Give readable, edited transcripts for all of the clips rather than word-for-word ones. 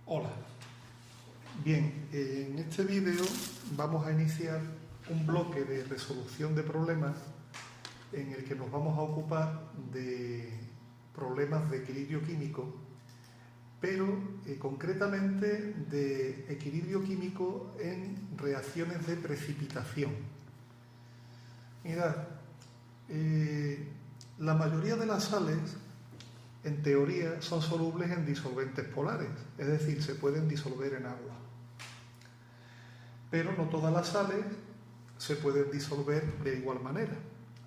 Hola. Bien, en este vídeo vamos a iniciar un bloque de resolución de problemas en el que nos vamos a ocupar de problemas de equilibrio químico, pero concretamente de equilibrio químico en reacciones de precipitación. Mirad, la mayoría de las sales en teoría son solubles en disolventes polares, es decir, se pueden disolver en agua. Pero no todas las sales se pueden disolver de igual manera.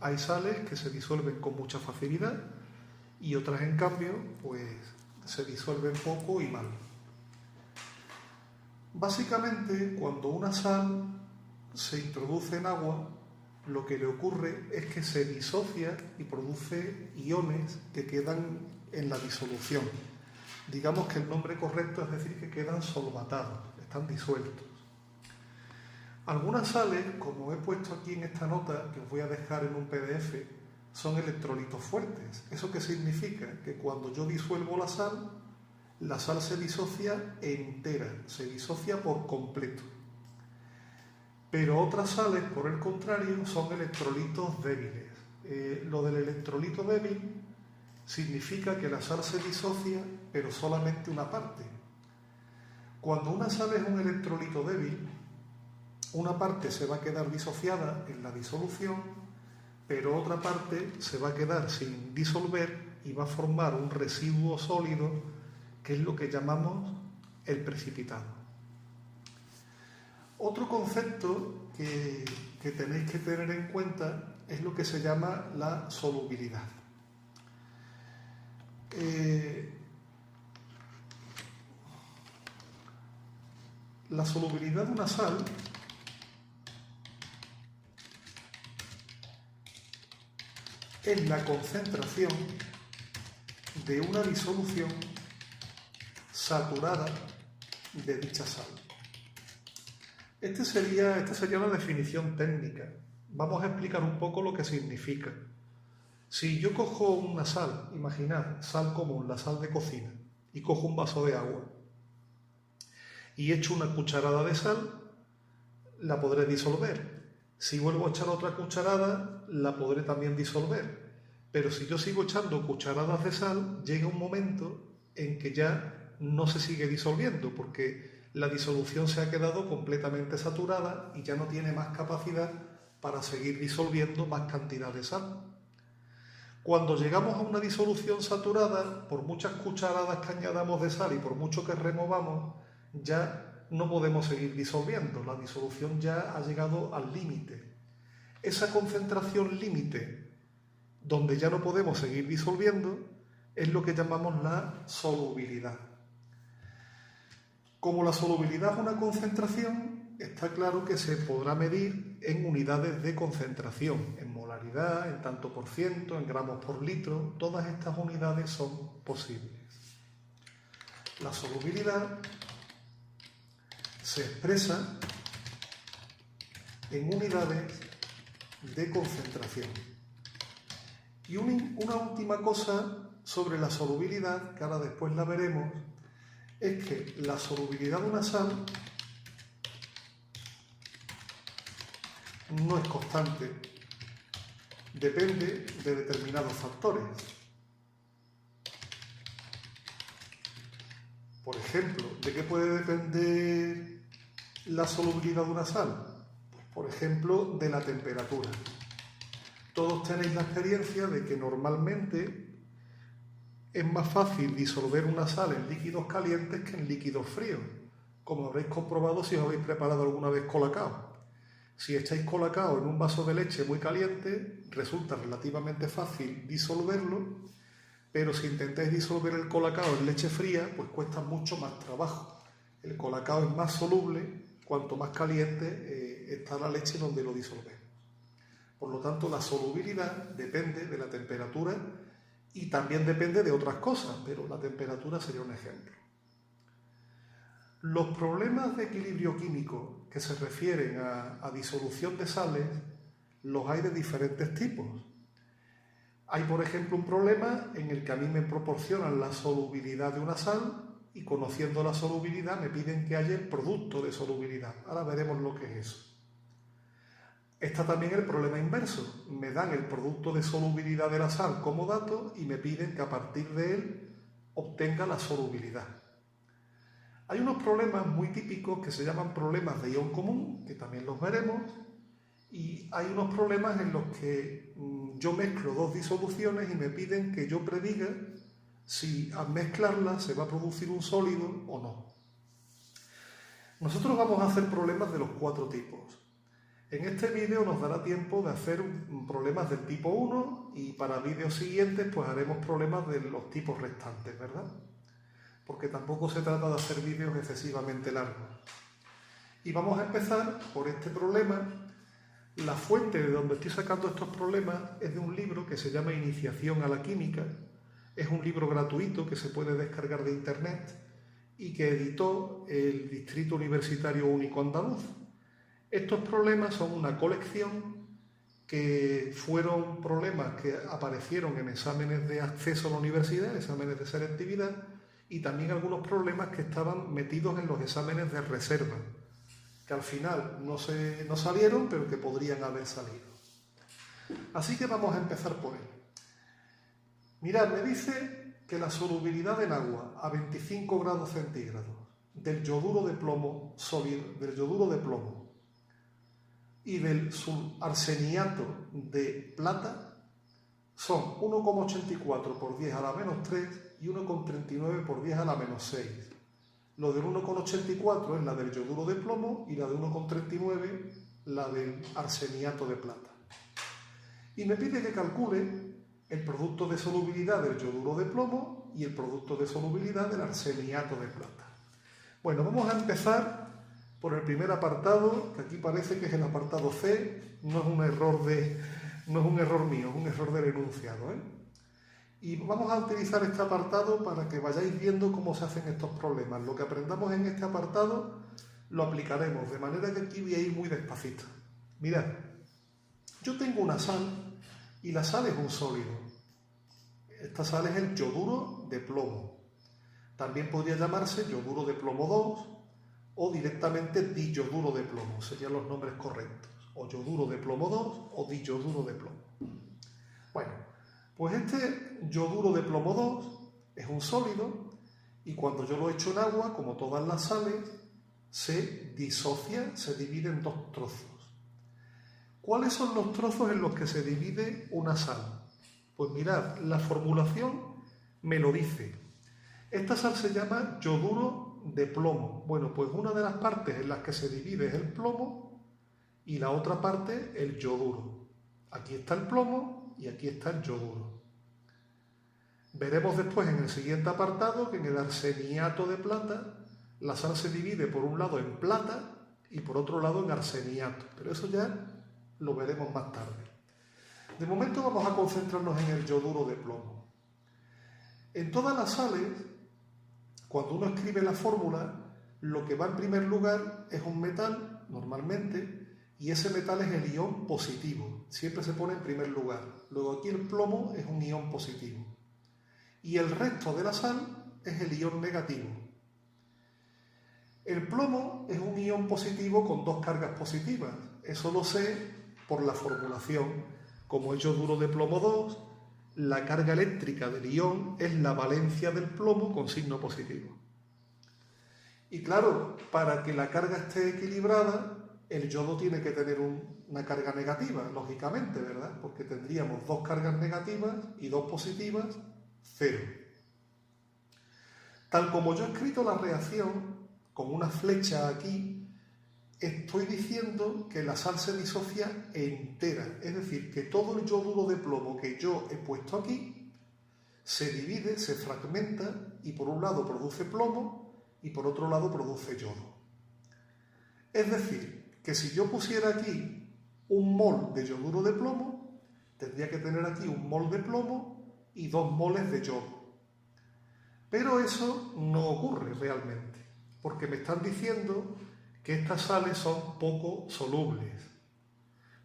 Hay sales que se disuelven con mucha facilidad y otras, en cambio, pues se disuelven poco y mal. Básicamente, cuando una sal se introduce en agua, lo que le ocurre es que se disocia y produce iones que quedan en la disolución. Digamos que el nombre correcto es decir que quedan solvatados, están disueltos. Algunas sales, como he puesto aquí en esta nota, que os voy a dejar en un PDF, son electrolitos fuertes. ¿Eso qué significa? Que cuando yo disuelvo la sal se disocia entera, se disocia por completo. Pero otras sales, por el contrario, son electrolitos débiles. Lo del electrolito débil significa que la sal se disocia, pero solamente una parte. Cuando una sal es un electrolito débil, una parte se va a quedar disociada en la disolución, pero otra parte se va a quedar sin disolver y va a formar un residuo sólido, que es lo que llamamos el precipitado. Otro concepto que tenéis que tener en cuenta es lo que se llama la solubilidad. La solubilidad de una sal es la concentración de una disolución saturada de dicha sal. Esta sería la definición técnica. Vamos a explicar un poco lo que significa. Si yo cojo una sal, imaginad, sal común, la sal de cocina, y cojo un vaso de agua y echo una cucharada de sal, la podré disolver. Si vuelvo a echar otra cucharada, la podré también disolver. Pero si yo sigo echando cucharadas de sal, llega un momento en que ya no se sigue disolviendo, porque la disolución se ha quedado completamente saturada y ya no tiene más capacidad para seguir disolviendo más cantidad de sal. Cuando llegamos a una disolución saturada, por muchas cucharadas que añadamos de sal y por mucho que removamos, ya no podemos seguir disolviendo. La disolución ya ha llegado al límite. Esa concentración límite, donde ya no podemos seguir disolviendo, es lo que llamamos la solubilidad. Como la solubilidad es una concentración, está claro que se podrá medir en unidades de concentración, en molaridad, en tanto por ciento, en gramos por litro. Todas estas unidades son posibles. La solubilidad se expresa en unidades de concentración. Y una última cosa sobre la solubilidad, que ahora después la veremos, es que la solubilidad de una sal no es constante, depende de determinados factores. Por ejemplo, ¿de qué puede depender la solubilidad de una sal? Pues, por ejemplo, de la temperatura. Todos tenéis la experiencia de que normalmente es más fácil disolver una sal en líquidos calientes que en líquidos fríos, como habréis comprobado si os habéis preparado alguna vez colacao. Si echáis colacao en un vaso de leche muy caliente, resulta relativamente fácil disolverlo, pero si intentáis disolver el colacao en leche fría, pues cuesta mucho más trabajo. El colacao es más soluble cuanto más caliente está la leche donde lo disolvemos. Por lo tanto, la solubilidad depende de la temperatura y también depende de otras cosas, pero la temperatura sería un ejemplo. Los problemas de equilibrio químico que se refieren a disolución de sales los hay de diferentes tipos. Hay, por ejemplo, un problema en el que a mí me proporcionan la solubilidad de una sal y conociendo la solubilidad me piden que haya el producto de solubilidad. Ahora veremos lo que es eso. Está también el problema inverso. Me dan el producto de solubilidad de la sal como dato y me piden que a partir de él obtenga la solubilidad. Hay unos problemas muy típicos que se llaman problemas de ion común, que también los veremos, y hay unos problemas en los que yo mezclo dos disoluciones y me piden que yo prediga si al mezclarlas se va a producir un sólido o no. Nosotros vamos a hacer problemas de los 4 tipos. En este vídeo nos dará tiempo de hacer problemas del tipo 1 y para vídeos siguientes pues haremos problemas de los tipos restantes, ¿verdad? Porque tampoco se trata de hacer vídeos excesivamente largos. Y vamos a empezar por este problema. La fuente de donde estoy sacando estos problemas es de un libro que se llama Iniciación a la Química. Es un libro gratuito que se puede descargar de internet y que editó el Distrito Universitario Único Andaluz. Estos problemas son una colección que fueron problemas que aparecieron en exámenes de acceso a la universidad, exámenes de selectividad, y también algunos problemas que estaban metidos en los exámenes de reserva, que al final no salieron, pero que podrían haber salido. Así que vamos a empezar por él. Mirad, me dice que la solubilidad en agua a 25 grados centígrados del yoduro de plomo sólido, del yoduro de plomo y del arseniato de plata son 1,84 por 10 a la menos 3 y 1,39 por 10 a la menos 6. Lo del 1,84 es la del yoduro de plomo y la de 1,39 la del arseniato de plata. Y me pide que calcule el producto de solubilidad del yoduro de plomo y el producto de solubilidad del arseniato de plata. Bueno, vamos a empezar por el primer apartado, que aquí parece que es el apartado C, no es un error mío, es un error del enunciado, ¿eh? Y vamos a utilizar este apartado para que vayáis viendo cómo se hacen estos problemas. Lo que aprendamos en este apartado lo aplicaremos, de manera que aquí voy a ir muy despacito. Mirad, yo tengo una sal y la sal es un sólido. Esta sal es el yoduro de plomo. También podría llamarse yoduro de plomo 2 o directamente diyoduro de plomo, serían los nombres correctos. O yoduro de plomo 2 o diyoduro de plomo. Bueno, pues este yoduro de plomo 2 es un sólido y cuando yo lo echo en agua, como todas las sales, se disocia, se divide en 2 trozos. ¿Cuáles son los trozos en los que se divide una sal? Pues mirad, la formulación me lo dice. Esta sal se llama yoduro de plomo. Bueno, pues una de las partes en las que se divide es el plomo y la otra parte el yoduro. Aquí está el plomo y aquí está el yoduro. Veremos después en el siguiente apartado que en el arseniato de plata la sal se divide por un lado en plata y por otro lado en arseniato, pero eso ya lo veremos más tarde. De momento vamos a concentrarnos en el yoduro de plomo. En todas las sales, cuando uno escribe la fórmula, lo que va en primer lugar es un metal, normalmente, y ese metal es el ion positivo. Siempre se pone en primer lugar. Luego aquí el plomo es un ion positivo. Y el resto de la sal es el ion negativo. El plomo es un ion positivo con 2 cargas positivas. Eso lo sé por la formulación. Como es yoduro de plomo 2, la carga eléctrica del ion es la valencia del plomo con signo positivo. Y claro, para que la carga esté equilibrada, el yodo tiene que tener una carga negativa, lógicamente, ¿verdad? Porque tendríamos 2 cargas negativas y 2 positivas, 0. Tal como yo he escrito la reacción, con una flecha aquí, estoy diciendo que la sal se disocia entera, es decir, que todo el yoduro de plomo que yo he puesto aquí se divide, se fragmenta y por un lado produce plomo y por otro lado produce yodo. Es decir, que si yo pusiera aquí un mol de yoduro de plomo, tendría que tener aquí un mol de plomo y 2 moles de yodo. Pero eso no ocurre realmente, porque me están diciendo que estas sales son poco solubles.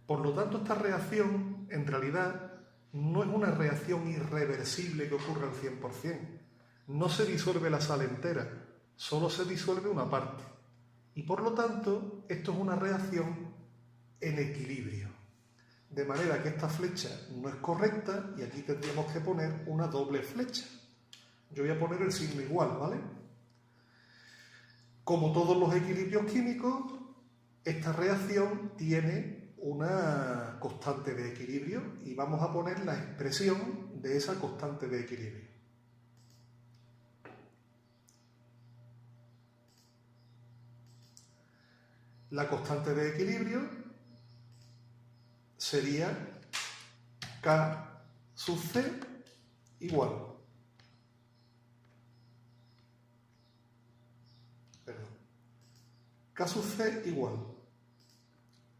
Por lo tanto, esta reacción, en realidad, no es una reacción irreversible que ocurre al 100%. No se disuelve la sal entera, solo se disuelve una parte. Y por lo tanto, esto es una reacción en equilibrio. De manera que esta flecha no es correcta y aquí tendríamos que poner una doble flecha. Yo voy a poner el signo igual, ¿vale? Como todos los equilibrios químicos, esta reacción tiene una constante de equilibrio y vamos a poner la expresión de esa constante de equilibrio. La constante de equilibrio sería K sub C igual. K sub C igual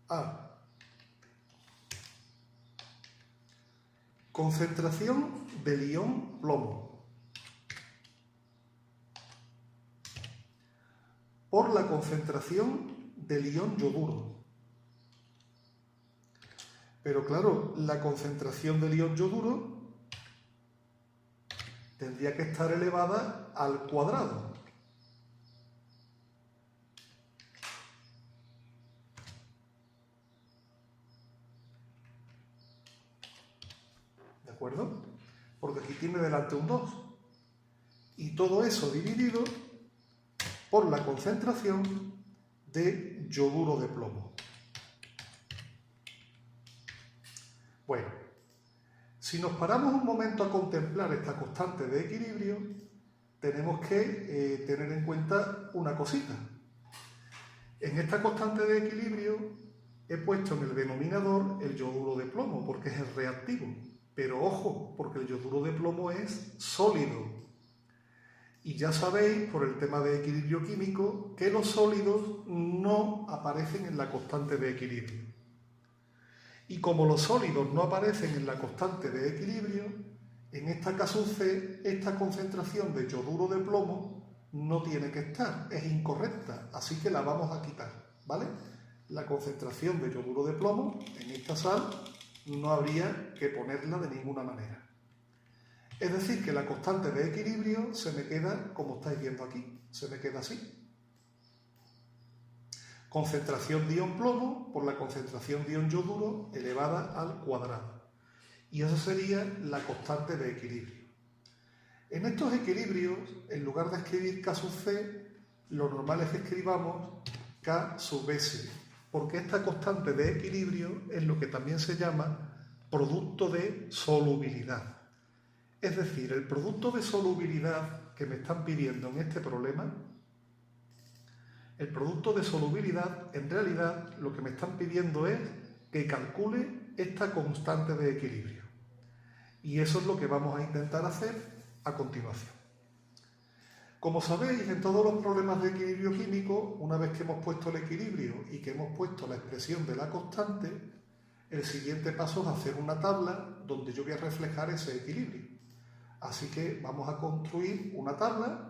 a concentración del ion plomo por la concentración del ion yoduro. Pero claro, la concentración del ion yoduro tendría que estar elevada al cuadrado. ¿De acuerdo? Porque aquí tiene delante un 2. Y todo eso dividido por la concentración de yoduro de plomo. Bueno, si nos paramos un momento a contemplar esta constante de equilibrio, tenemos que tener en cuenta una cosita. En esta constante de equilibrio he puesto en el denominador el yoduro de plomo porque es el reactivo. Pero ojo, porque el yoduro de plomo es sólido. Y ya sabéis, por el tema de equilibrio químico, que los sólidos no aparecen en la constante de equilibrio. Y como los sólidos no aparecen en la constante de equilibrio, en esta K sub C, esta concentración de yoduro de plomo no tiene que estar, es incorrecta, así que la vamos a quitar, ¿vale? La concentración de yoduro de plomo en esta sal no habría que ponerla de ninguna manera. Es decir, que la constante de equilibrio se me queda como estáis viendo aquí, se me queda así. Concentración de ion plomo por la concentración de ion yoduro elevada al cuadrado. Y esa sería la constante de equilibrio. En estos equilibrios, en lugar de escribir K sub C, lo normal es que escribamos K sub S, porque esta constante de equilibrio es lo que también se llama producto de solubilidad. Es decir, el producto de solubilidad que me están pidiendo en este problema, el producto de solubilidad, en realidad lo que me están pidiendo es que calcule esta constante de equilibrio. Y eso es lo que vamos a intentar hacer a continuación. Como sabéis, en todos los problemas de equilibrio químico, una vez que hemos puesto el equilibrio y que hemos puesto la expresión de la constante, el siguiente paso es hacer una tabla donde yo voy a reflejar ese equilibrio. Así que vamos a construir una tabla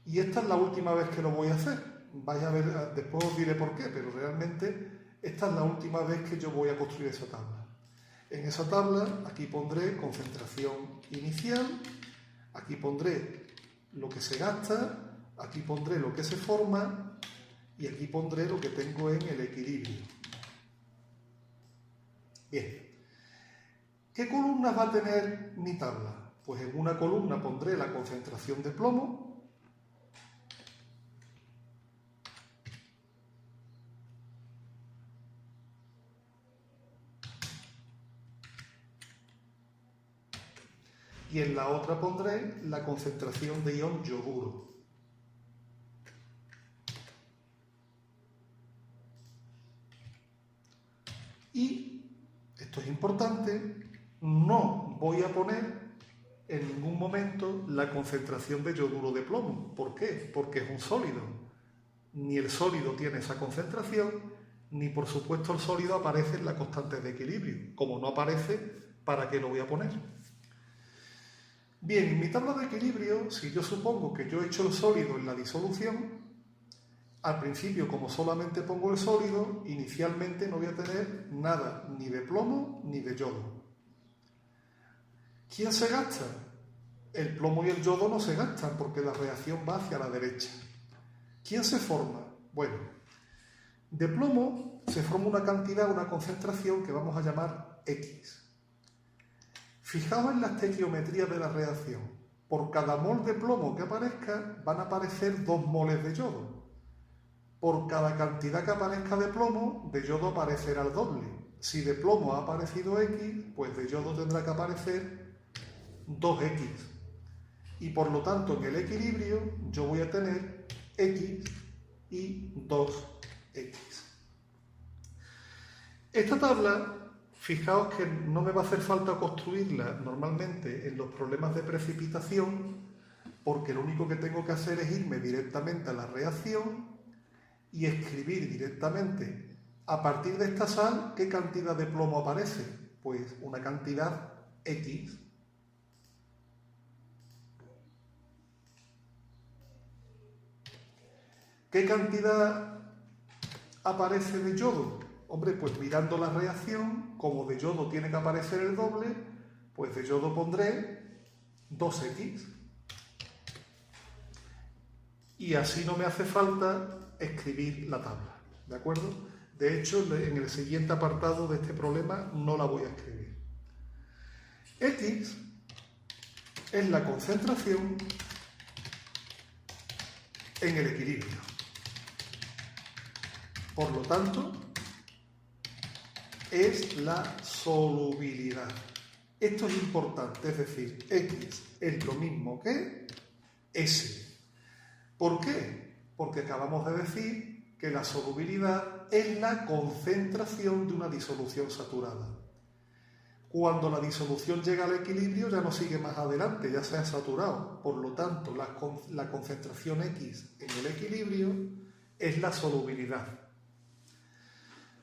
y esta es la última vez que lo voy a hacer. Vais a ver, después os diré por qué, pero realmente esta es la última vez que yo voy a construir esa tabla. En esa tabla aquí pondré concentración inicial, aquí pondré lo que se gasta, aquí pondré lo que se forma y aquí pondré lo que tengo en el equilibrio. Bien. ¿Qué columnas va a tener mi tabla? Pues en una columna pondré la concentración de plomo, y en la otra pondré la concentración de ion yoduro. Y, esto es importante, no voy a poner en ningún momento la concentración de yoduro de plomo. ¿Por qué? Porque es un sólido. Ni el sólido tiene esa concentración, ni por supuesto el sólido aparece en la constante de equilibrio. Como no aparece, ¿para qué lo voy a poner? Bien, en mi tabla de equilibrio, si yo supongo que yo he hecho el sólido en la disolución, al principio, como solamente pongo el sólido, inicialmente no voy a tener nada ni de plomo ni de yodo. ¿Quién se gasta? El plomo y el yodo no se gastan porque la reacción va hacia la derecha. ¿Quién se forma? Bueno, de plomo se forma una cantidad, una concentración que vamos a llamar X. Fijaos en la estequiometría de la reacción. Por cada mol de plomo que aparezca van a aparecer 2 moles de yodo. Por cada cantidad que aparezca de plomo, de yodo aparecerá el doble. Si de plomo ha aparecido X, pues de yodo tendrá que aparecer 2X. Y por lo tanto en el equilibrio yo voy a tener X y 2X. Esta tabla, fijaos que no me va a hacer falta construirla normalmente en los problemas de precipitación, porque lo único que tengo que hacer es irme directamente a la reacción y escribir directamente a partir de esta sal qué cantidad de plomo aparece. Pues una cantidad X. ¿Qué cantidad aparece de yodo? Hombre, pues mirando la reacción, como de yodo tiene que aparecer el doble, pues de yodo pondré 2X. Y así no me hace falta escribir la tabla, ¿de acuerdo? De hecho, en el siguiente apartado de este problema no la voy a escribir. X es la concentración en el equilibrio. Por lo tanto, es la solubilidad. Esto es importante, es decir, X es lo mismo que S. ¿Por qué? Porque acabamos de decir que la solubilidad es la concentración de una disolución saturada. Cuando la disolución llega al equilibrio ya no sigue más adelante, ya se ha saturado. Por lo tanto, la concentración X en el equilibrio es la solubilidad.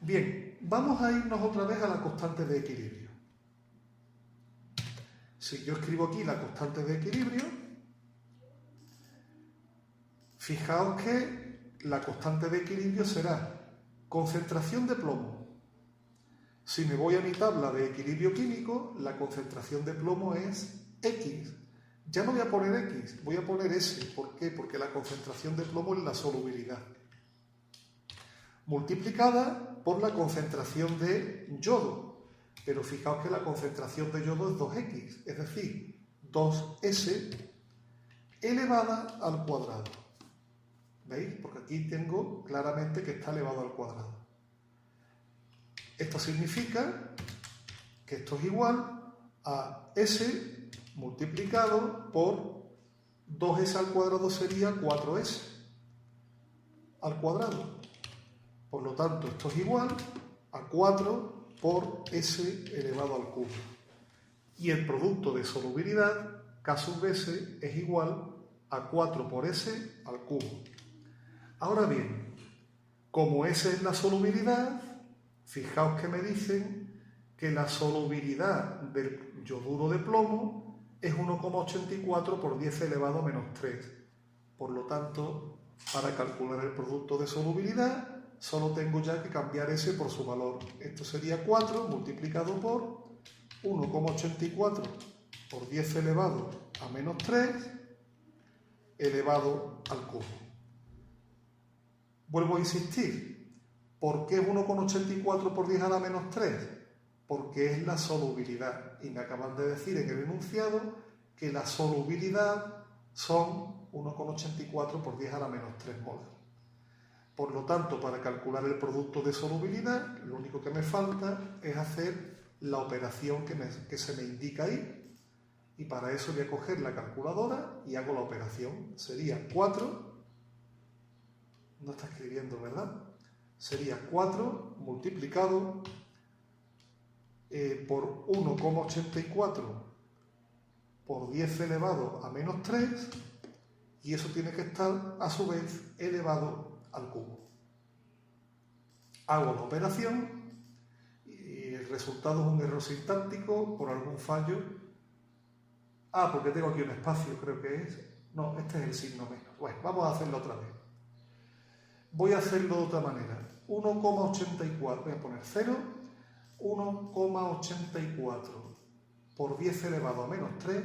Bien, vamos a irnos otra vez a la constante de equilibrio. Si yo escribo aquí la constante de equilibrio, fijaos que la constante de equilibrio será concentración de plomo. Si me voy a mi tabla de equilibrio químico, la concentración de plomo es X. Ya no voy a poner X, voy a poner S. ¿Por qué? Porque la concentración de plomo es la solubilidad. Multiplicada por la concentración de yodo. Pero fijaos que la concentración de yodo es 2X, es decir, 2S elevada al cuadrado. ¿Veis? Porque aquí tengo claramente que está elevado al cuadrado. Esto significa que esto es igual a S multiplicado por 2S al cuadrado sería 4S al cuadrado. Por lo tanto, esto es igual a 4 por S elevado al cubo. Y el producto de solubilidad, K sub S, es igual a 4 por S al cubo. Ahora bien, como S es la solubilidad, fijaos que me dicen que la solubilidad del yoduro de plomo es 1,84 por 10 elevado a menos 3. Por lo tanto, para calcular el producto de solubilidad, solo tengo ya que cambiar S por su valor. Esto sería 4 multiplicado por 1,84 por 10 elevado a menos 3 elevado al cubo. Vuelvo a insistir. ¿Por qué 1,84 por 10 a la menos 3? Porque es la solubilidad. Y me acaban de decir en el enunciado que la solubilidad son 1,84 por 10 a la menos 3 molar. Por lo tanto, para calcular el producto de solubilidad, lo único que me falta es hacer la operación que se me indica ahí. Y para eso voy a coger la calculadora y hago la operación. Sería 4, no está escribiendo, ¿verdad? Sería 4 multiplicado por 1,84 por 10 elevado a menos 3, y eso tiene que estar a su vez elevado al cubo. Hago la operación y el resultado es un error sintáctico por algún fallo. Porque tengo aquí un espacio, creo que es. No, este es el signo menos. Bueno, vamos a hacerlo otra vez. Voy a hacerlo de otra manera. 1,84, voy a poner 0, 1,84 por 10 elevado a menos 3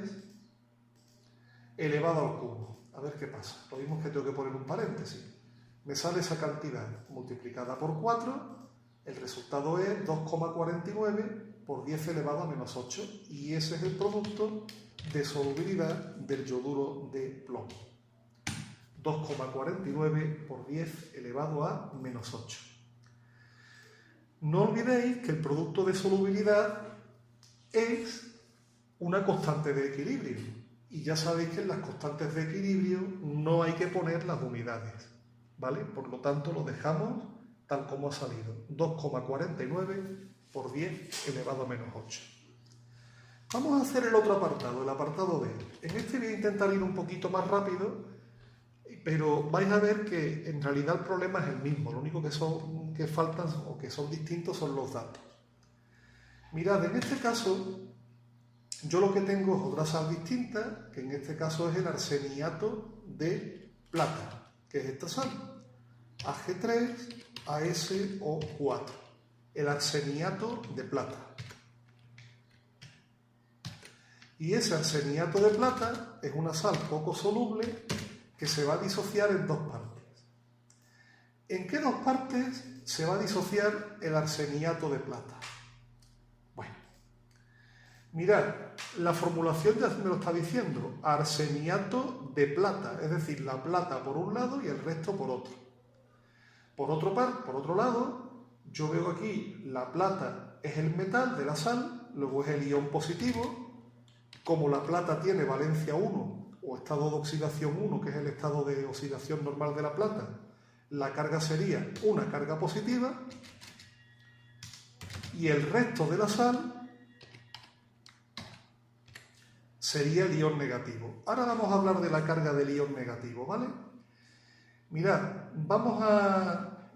elevado al cubo. A ver qué pasa. Lo mismo que tengo que poner un paréntesis. Me sale esa cantidad multiplicada por 4, el resultado es 2,49 por 10 elevado a menos 8, y ese es el producto de solubilidad del yoduro de plomo. 2,49 por 10 elevado a menos 8. No olvidéis que el producto de solubilidad es una constante de equilibrio, y ya sabéis que en las constantes de equilibrio no hay que poner las unidades, ¿vale? Por lo tanto, lo dejamos tal como ha salido, 2,49 por 10 elevado a menos 8. Vamos a hacer el otro apartado, el apartado B. En este voy a intentar ir un poquito más rápido, pero vais a ver que en realidad el problema es el mismo, lo único que faltan o que son distintos son los datos. Mirad, en este caso, yo lo que tengo es otra sal distinta, que en este caso es el arseniato de plata, que es esta sal, Ag3ASO4, el arseniato de plata. Y ese arseniato de plata es una sal poco soluble que se va a disociar en dos partes. ¿En qué dos partes se va a disociar el arseniato de plata? Bueno, mirad, la formulación ya me lo está diciendo, arseniato de plata, es decir, la plata por un lado y el resto por otro. Por otro lado, yo veo aquí la plata es el metal de la sal, luego es el ion positivo. Como la plata tiene valencia 1 o estado de oxidación 1, que es el estado de oxidación normal de la plata, la carga sería una carga positiva, y el resto de la sal sería el ion negativo. Ahora vamos a hablar de la carga del ion negativo, ¿vale? Mirad, vamos a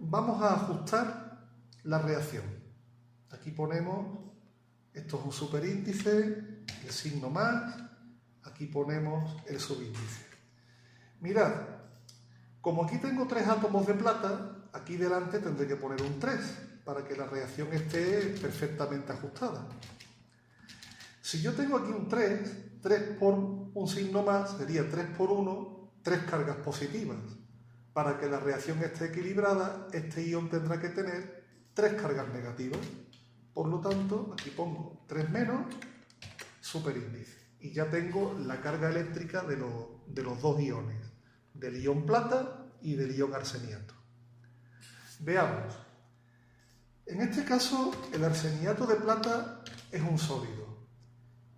ajustar la reacción. Aquí ponemos, esto es un superíndice, el signo más, aquí ponemos el subíndice. Mirad, como aquí tengo 3 átomos de plata, aquí delante tendré que poner un 3 para que la reacción esté perfectamente ajustada. Si yo tengo aquí un 3, 3 por un signo más sería 3 por 1, 3 cargas positivas. Para que la reacción esté equilibrada, este ion tendrá que tener 3 cargas negativas. Por lo tanto, aquí pongo 3 menos, superíndice. Y ya tengo la carga eléctrica de los dos iones, del ion plata y del ion arseniato. Veamos. En este caso, el arseniato de plata es un sólido.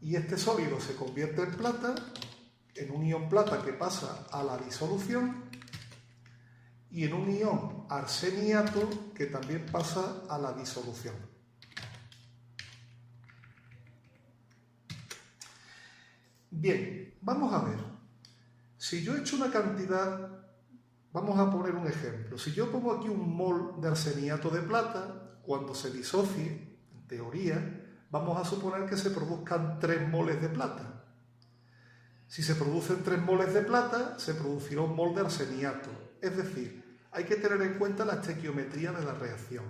Y este sólido se convierte en plata, en un ion plata que pasa a la disolución, y en un ion arseniato que también pasa a la disolución. Bien, vamos a ver. Si yo he hecho una cantidad, vamos a poner un ejemplo. Si yo pongo aquí un mol de arseniato de plata, cuando se disocie, en teoría, vamos a suponer que se produzcan 3 moles de plata. Si se producen 3 moles de plata, se producirá un mol de arseniato. Es decir, hay que tener en cuenta la estequiometría de la reacción.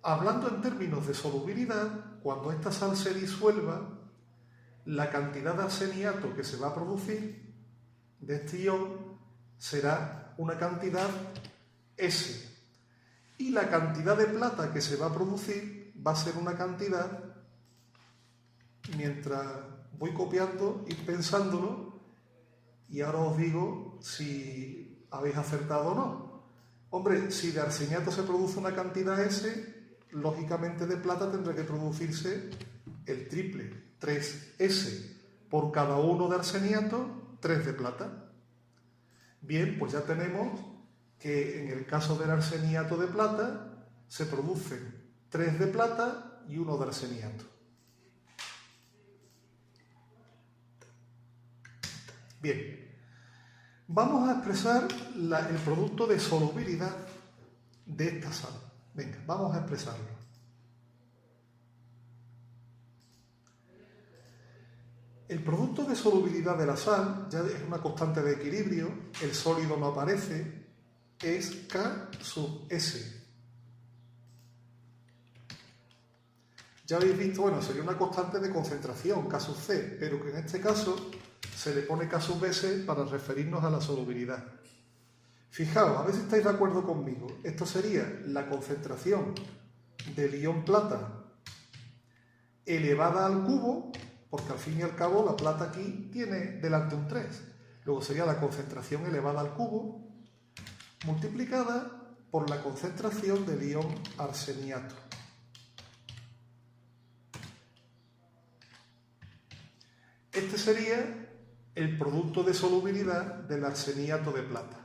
Hablando en términos de solubilidad, cuando esta sal se disuelva, la cantidad de arseniato que se va a producir de este ion será una cantidad S. Y la cantidad de plata que se va a producir va a ser una cantidad, mientras voy copiando, ir pensándolo, y ahora os digo si habéis acertado o no. Hombre, si de arseniato se produce una cantidad S, lógicamente de plata tendrá que producirse el triple, 3S, por cada uno de arseniato, 3 de plata. Bien, pues ya tenemos que en el caso del arseniato de plata se producen 3 de plata y 1 de arseniato. Bien, vamos a expresar el producto de solubilidad de esta sal. Venga, vamos a expresarlo. El producto de solubilidad de la sal ya es una constante de equilibrio, el sólido no aparece, es K sub S. Ya habéis visto, bueno, sería una constante de concentración, K sub C, pero que en este caso se le pone K sub S para referirnos a la solubilidad. Fijaos, a ver si estáis de acuerdo conmigo. Esto sería la concentración del ion plata elevada al cubo, porque al fin y al cabo la plata aquí tiene delante un 3. Luego sería la concentración elevada al cubo multiplicada por la concentración del ion arseniato. Este sería el producto de solubilidad del arseniato de plata.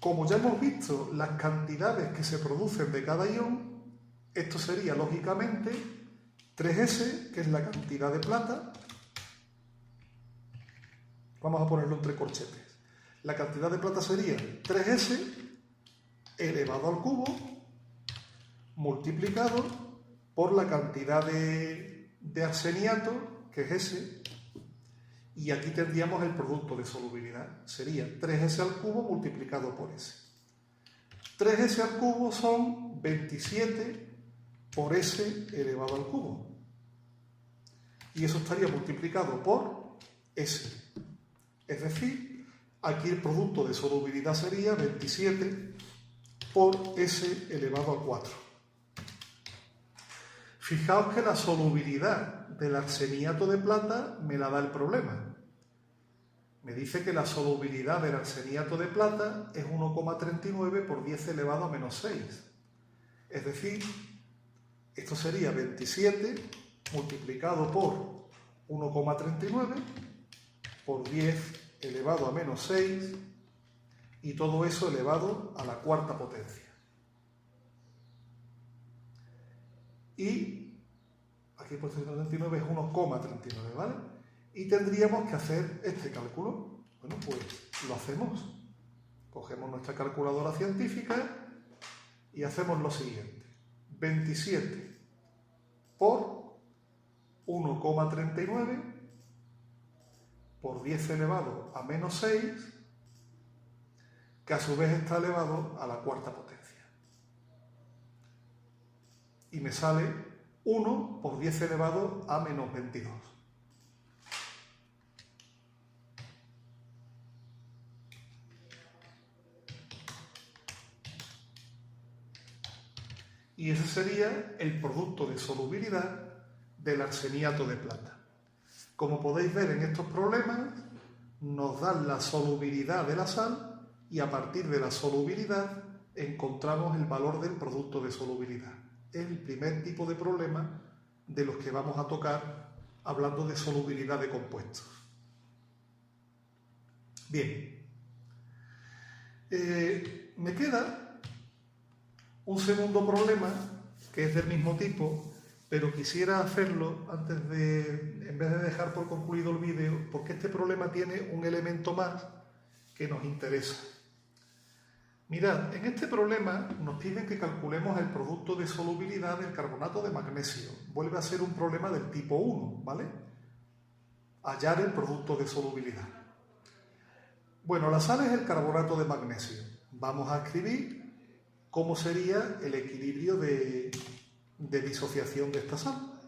Como ya hemos visto las cantidades que se producen de cada ion, esto sería lógicamente 3S, que es la cantidad de plata. Vamos a ponerlo entre corchetes. La cantidad de plata sería 3S elevado al cubo multiplicado por la cantidad de arseniato, que es S, y aquí tendríamos el producto de solubilidad. Sería 3S al cubo multiplicado por S. 3S al cubo son 27 por S elevado al cubo. Y eso estaría multiplicado por S. Es decir, aquí el producto de solubilidad sería 27 por S elevado a 4. Fijaos que la solubilidad del arseniato de plata me la da el problema. Me dice que la solubilidad del arseniato de plata es 1,39 por 10 elevado a menos 6. Es decir, esto sería 27 multiplicado por 1,39 por 10 elevado a menos 6 y todo eso elevado a la cuarta potencia. Y aquí por 139 es 1,39, ¿vale? Y tendríamos que hacer este cálculo. Bueno, pues lo hacemos. Cogemos nuestra calculadora científica y hacemos lo siguiente. 27 por 1,39 por 10 elevado a menos 6, que a su vez está elevado a la cuarta potencia. Y me sale 1 por 10 elevado a menos 22. Y ese sería el producto de solubilidad del arseniato de plata. Como podéis ver en estos problemas, nos dan la solubilidad de la sal y a partir de la solubilidad encontramos el valor del producto de solubilidad. Es el primer tipo de problema de los que vamos a tocar hablando de solubilidad de compuestos. Bien, me queda un segundo problema que es del mismo tipo, pero quisiera hacerlo antes de, en vez de dejar por concluido el vídeo, porque este problema tiene un elemento más que nos interesa. Mirad, en este problema nos piden que calculemos el producto de solubilidad del carbonato de magnesio. Vuelve a ser un problema del tipo 1, ¿vale? Hallar el producto de solubilidad. Bueno, la sal es el carbonato de magnesio. Vamos a escribir cómo sería el equilibrio de disociación de esta sal.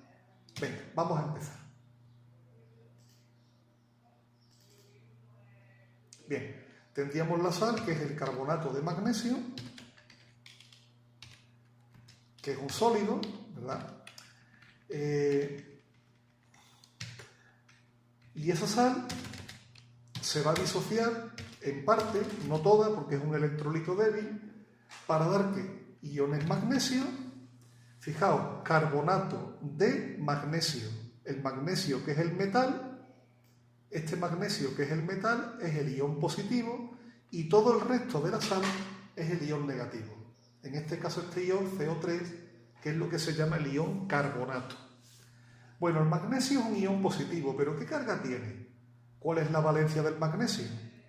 Venga, vamos a empezar. Bien. Tendríamos la sal, que es el carbonato de magnesio, que es un sólido, ¿verdad? Y esa sal se va a disociar en parte, no toda, porque es un electrolito débil, para dar que iones magnesio, fijaos, carbonato de magnesio, el magnesio que es el metal. Este magnesio, que es el metal, es el ion positivo y todo el resto de la sal es el ion negativo. En este caso este ion CO3, que es lo que se llama el ion carbonato. Bueno, el magnesio es un ion positivo, pero ¿qué carga tiene? ¿Cuál es la valencia del magnesio?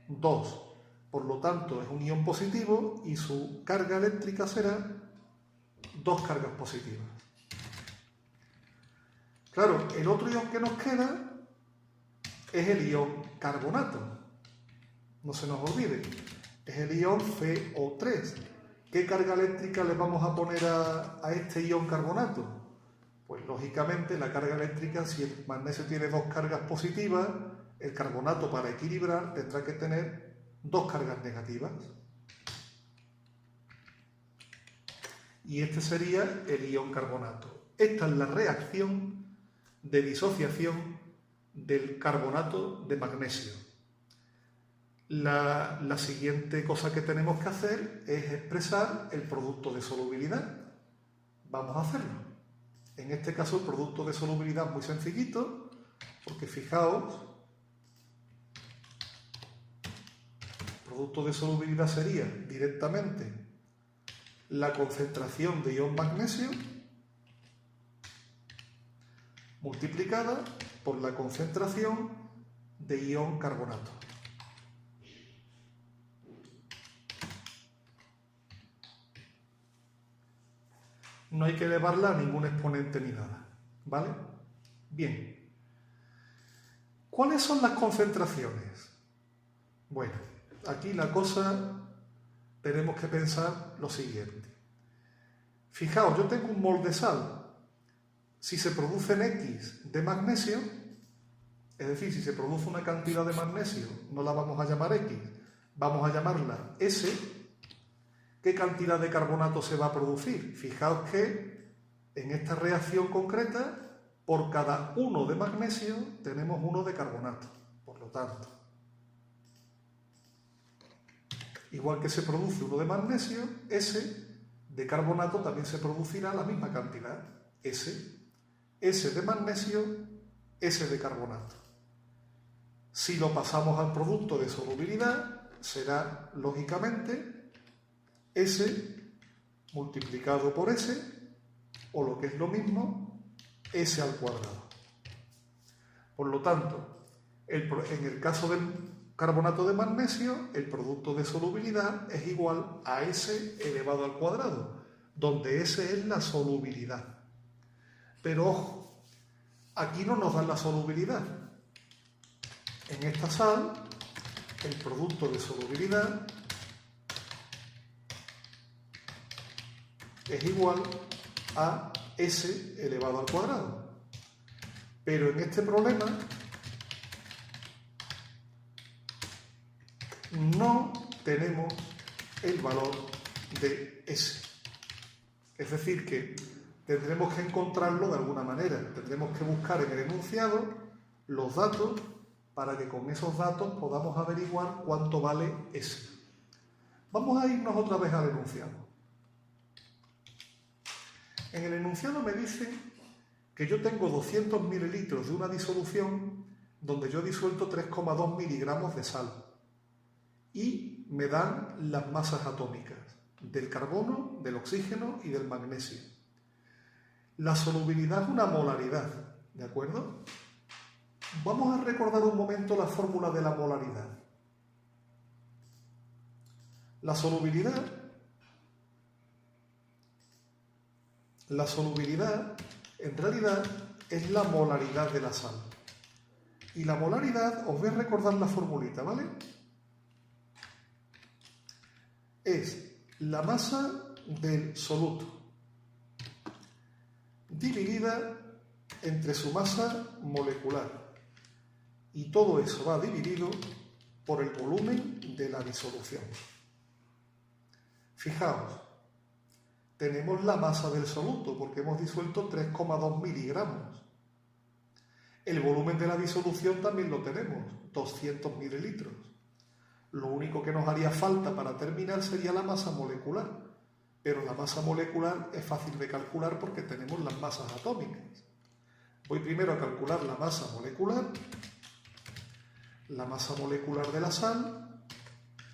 2. Por lo tanto, es un ion positivo y su carga eléctrica será 2 cargas positivas. Claro, el otro ion que nos queda es el ion carbonato. No se nos olvide. Es el ion CO3. ¿Qué carga eléctrica le vamos a poner a este ion carbonato? Pues lógicamente la carga eléctrica, si el magnesio tiene dos cargas positivas, el carbonato para equilibrar tendrá que tener dos cargas negativas. Y este sería el ion carbonato. Esta es la reacción de disociación del carbonato de magnesio. La siguiente cosa que tenemos que hacer es expresar el producto de solubilidad. Vamos a hacerlo. En este caso el producto de solubilidad es muy sencillito, porque fijaos, el producto de solubilidad sería directamente la concentración de ion magnesio multiplicada por la concentración de ion carbonato. No hay que elevarla a ningún exponente ni nada, ¿vale? Bien. ¿Cuáles son las concentraciones? Bueno, aquí la cosa tenemos que pensar lo siguiente. Fijaos, yo tengo un mol de sal. Si se produce en X de magnesio, es decir, si se produce una cantidad de magnesio, no la vamos a llamar X, vamos a llamarla S. ¿Qué cantidad de carbonato se va a producir? Fijaos que en esta reacción concreta, por cada 1 de magnesio, tenemos 1 de carbonato. Por lo tanto, igual que se produce 1 de magnesio, S de carbonato también se producirá la misma cantidad. S de magnesio, S de carbonato. Si lo pasamos al producto de solubilidad, será, lógicamente, S multiplicado por S, o lo que es lo mismo, S al cuadrado. Por lo tanto, en el caso del carbonato de magnesio, el producto de solubilidad es igual a S elevado al cuadrado, donde S es la solubilidad. Pero ojo, aquí no nos dan la solubilidad. En esta sal, el producto de solubilidad es igual a S elevado al cuadrado. Pero en este problema no tenemos el valor de S. Es decir, que tendremos que encontrarlo de alguna manera. Tendremos que buscar en el enunciado los datos para que con esos datos podamos averiguar cuánto vale S. Vamos a irnos otra vez al enunciado. En el enunciado me dicen que yo tengo 200 mililitros de una disolución donde yo he disuelto 3,2 miligramos de sal y me dan las masas atómicas del carbono, del oxígeno y del magnesio. La solubilidad es una molaridad, ¿de acuerdo? Vamos a recordar un momento la fórmula de la molaridad. La solubilidad en realidad es la molaridad de la sal. Y la molaridad, os voy a recordar la formulita, ¿vale? Es la masa del soluto dividida entre su masa molecular. Y todo eso va dividido por el volumen de la disolución. Fijaos, tenemos la masa del soluto porque hemos disuelto 3,2 miligramos. El volumen de la disolución también lo tenemos, 200 mililitros. Lo único que nos haría falta para terminar sería la masa molecular. Pero la masa molecular es fácil de calcular porque tenemos las masas atómicas. Voy primero a calcular la masa molecular. La masa molecular de la sal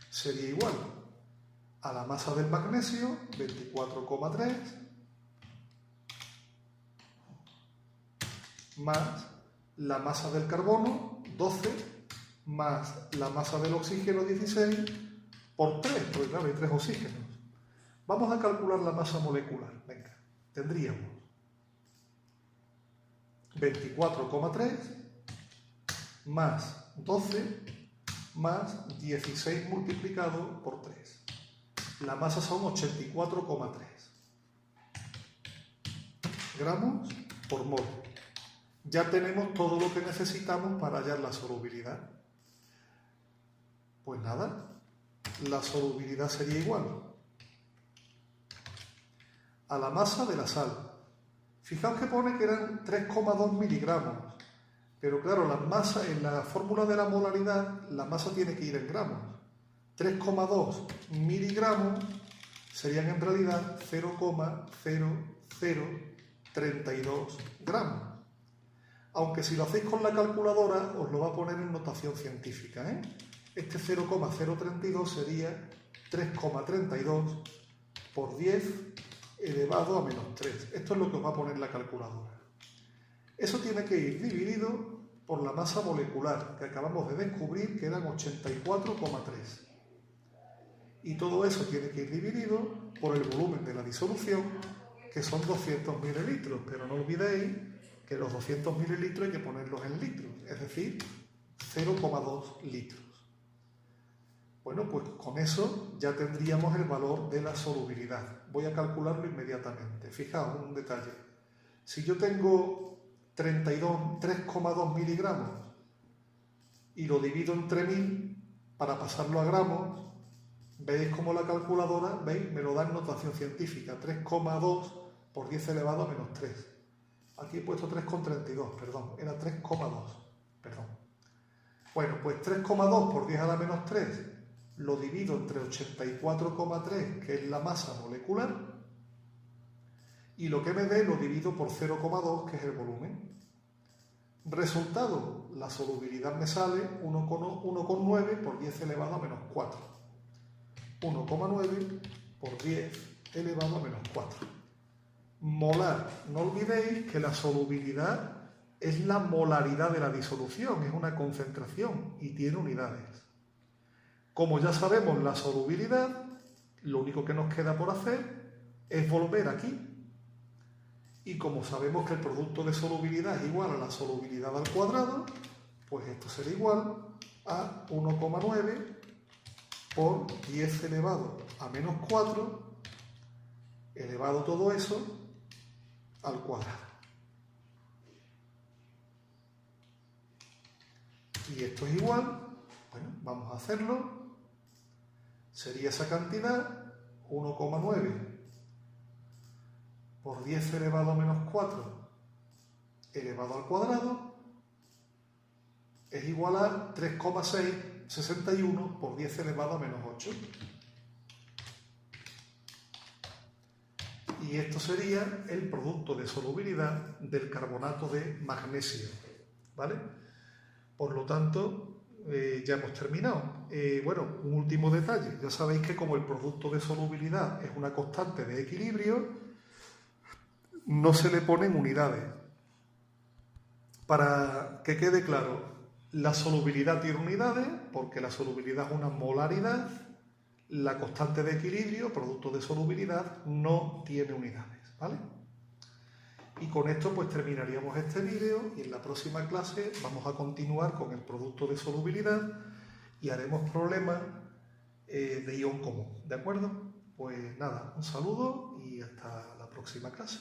sería igual a la masa del magnesio, 24,3, más la masa del carbono, 12, más la masa del oxígeno, 16, por 3, porque claro, hay 3 oxígenos. Vamos a calcular la masa molecular. Venga, tendríamos 24,3 más 12 más 16 multiplicado por 3. La masa son 84,3 gramos por mol. Ya tenemos todo lo que necesitamos para hallar la solubilidad. Pues nada, la solubilidad sería igual a la masa de la sal. Fijaos que pone que eran 3,2 miligramos, pero claro, la masa, en la fórmula de la molaridad, la masa tiene que ir en gramos. 3,2 miligramos serían en realidad 0,0032 gramos. Aunque si lo hacéis con la calculadora os lo va a poner en notación científica, ¿eh? Este 0,032 sería 3,32 por 10 elevado a menos 3. Esto es lo que os va a poner la calculadora. Eso tiene que ir dividido por la masa molecular, que acabamos de descubrir que eran 84,3. Y todo eso tiene que ir dividido por el volumen de la disolución, que son 200 mililitros. Pero no olvidéis que los 200 mililitros hay que ponerlos en litros, es decir, 0,2 litros. Bueno, pues con eso ya tendríamos el valor de la solubilidad. Voy a calcularlo inmediatamente. Fijaos un detalle. Si yo tengo 3,2 miligramos y lo divido entre 1000 para pasarlo a gramos, veis cómo la calculadora, veis, me lo da en notación científica, 3,2 por 10 elevado a menos 3. Aquí he puesto 3,32, perdón, era 3,2, perdón. Bueno, pues 3,2 por 10 a la menos 3 lo divido entre 84,3, que es la masa molecular, y lo que me dé lo divido por 0,2, que es el volumen. Resultado, la solubilidad me sale 1,9 por 10 elevado a menos 4. 1,9 por 10 elevado a menos 4. Molar. No olvidéis que la solubilidad es la molaridad de la disolución, es una concentración y tiene unidades. Como ya sabemos la solubilidad, lo único que nos queda por hacer es volver aquí. Y como sabemos que el producto de solubilidad es igual a la solubilidad al cuadrado, pues esto será igual a 1,9 por 10 elevado a menos 4, elevado todo eso al cuadrado. Y esto es igual, bueno, vamos a hacerlo. Sería esa cantidad, 1,9 por 10 elevado a menos 4 elevado al cuadrado, es igual a 3,661 por 10 elevado a menos 8. Y esto sería el producto de solubilidad del carbonato de magnesio, ¿vale? Por lo tanto, ya hemos terminado. Bueno, un último detalle. Ya sabéis que como el producto de solubilidad es una constante de equilibrio, no se le ponen unidades. Para que quede claro, la solubilidad tiene unidades, porque la solubilidad es una molaridad. La constante de equilibrio, producto de solubilidad, no tiene unidades, ¿vale? Y con esto pues terminaríamos este vídeo y en la próxima clase vamos a continuar con el producto de solubilidad y haremos problemas de ion común, ¿de acuerdo? Pues nada, un saludo y hasta la próxima clase.